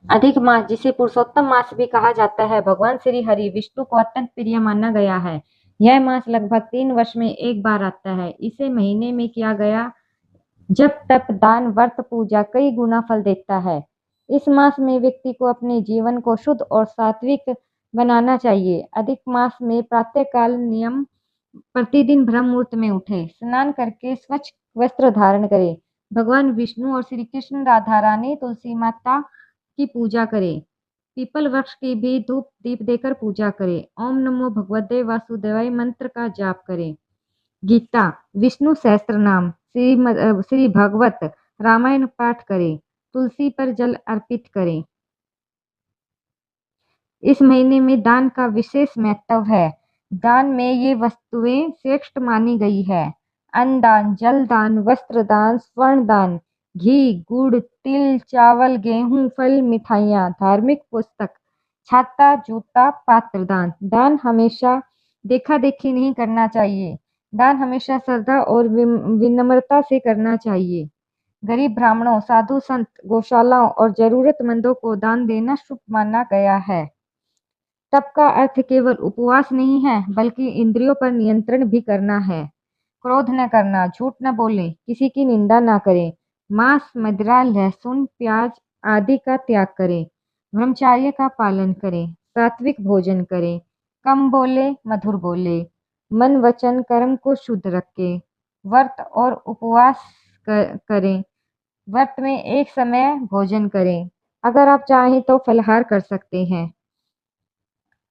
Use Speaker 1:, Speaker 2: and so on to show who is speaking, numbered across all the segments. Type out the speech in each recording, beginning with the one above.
Speaker 1: अधिक मास, जिसे पुरुषोत्तम मास भी कहा जाता है, भगवान श्री हरि विष्णु को अत्यंत प्रिय माना गया है। यह मास लगभग 3 वर्ष में एक बार आता है। इसे महीने में किया गया जप तप दान व्रत पूजा कई गुना फल देता है। इस मास में व्यक्ति को अपने जीवन को शुद्ध और सात्विक बनाना चाहिए। अधिक मास में प्रातःकाल नियम प्रतिदिन ब्रह्म मुहूर्त में उठे, स्नान करके स्वच्छ वस्त्र धारण करे, भगवान विष्णु और श्री कृष्ण राधा रानी तुलसी माता की पूजा करे, पीपल वृक्ष की भी धूप दीप देकर पूजा करे, ओम नमो भगवते वासुदेवाय मंत्र का जाप करे। गीता, विष्णु सहस्त्र नाम, श्री भगवत रामायण पाठ करे, तुलसी पर जल अर्पित करें। इस महीने में दान का विशेष महत्व है। दान में ये वस्तुएं श्रेष्ठ मानी गई है: अन्न दान, जल दान, वस्त्र दान, स्वर्ण दान, घी गुड़ तिल चावल गेहूं फल मिठाइयाँ, धार्मिक पुस्तक, छाता जूता पात्र दान। दान हमेशा देखा देखी नहीं करना चाहिए। दान हमेशा श्रद्धा और विनम्रता से करना चाहिए। गरीब ब्राह्मणों, साधु संत, गौशालाओं और जरूरतमंदों को दान देना शुभ माना गया है। तप का अर्थ केवल उपवास नहीं है, बल्कि इंद्रियों पर नियंत्रण भी करना है। क्रोध न करना, झूठ न बोले, किसी की निंदा न करें, मांस मदिरा लहसुन प्याज आदि का त्याग करें, ब्रह्मचर्य का पालन करें, सात्विक भोजन करें, कम बोले मधुर बोले, मन वचन कर्म को शुद्ध रखें, व्रत और उपवास करें। व्रत में एक समय भोजन करें। अगर आप चाहें तो फलाहार कर सकते हैं।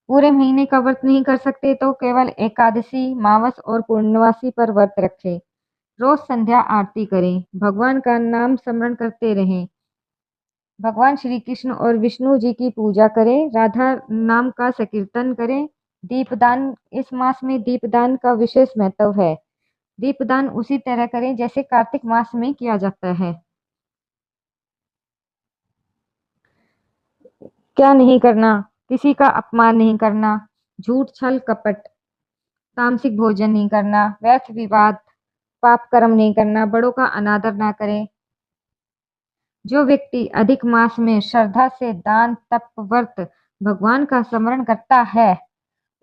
Speaker 1: पूरे महीने का व्रत नहीं कर सकते तो केवल एकादशी, मावस और पूर्णवासी पर व्रत रखें। रोज संध्या आरती करें, भगवान का नाम स्मरण करते रहें, भगवान श्री कृष्ण और विष्णु जी की पूजा करें, राधा नाम का संकीर्तन करें। दीपदान, इस मास में दीपदान का विशेष महत्व है। दीपदान उसी तरह करें जैसे कार्तिक मास में किया जाता है। क्या नहीं करना? किसी का अपमान नहीं करना, झूठ छल कपट, तामसिक भोजन नहीं करना, व्यर्थ विवाद, पाप कर्म नहीं करना, बड़ों का अनादर ना करें। जो व्यक्ति अधिक मास में श्रद्धा से दान तप व्रत भगवान का स्मरण करता है,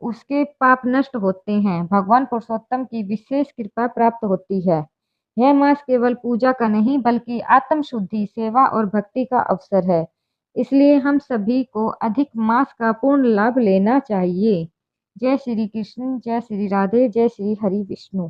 Speaker 1: उसके पाप नष्ट होते हैं, भगवान पुरुषोत्तम की विशेष कृपा प्राप्त होती है। यह मास केवल पूजा का नहीं बल्कि आत्म शुद्धि, सेवा और भक्ति का अवसर है। इसलिए हम सभी को अधिक मास का पूर्ण लाभ लेना चाहिए। जय श्री कृष्ण, जय श्री राधे, जय श्री हरि विष्णु।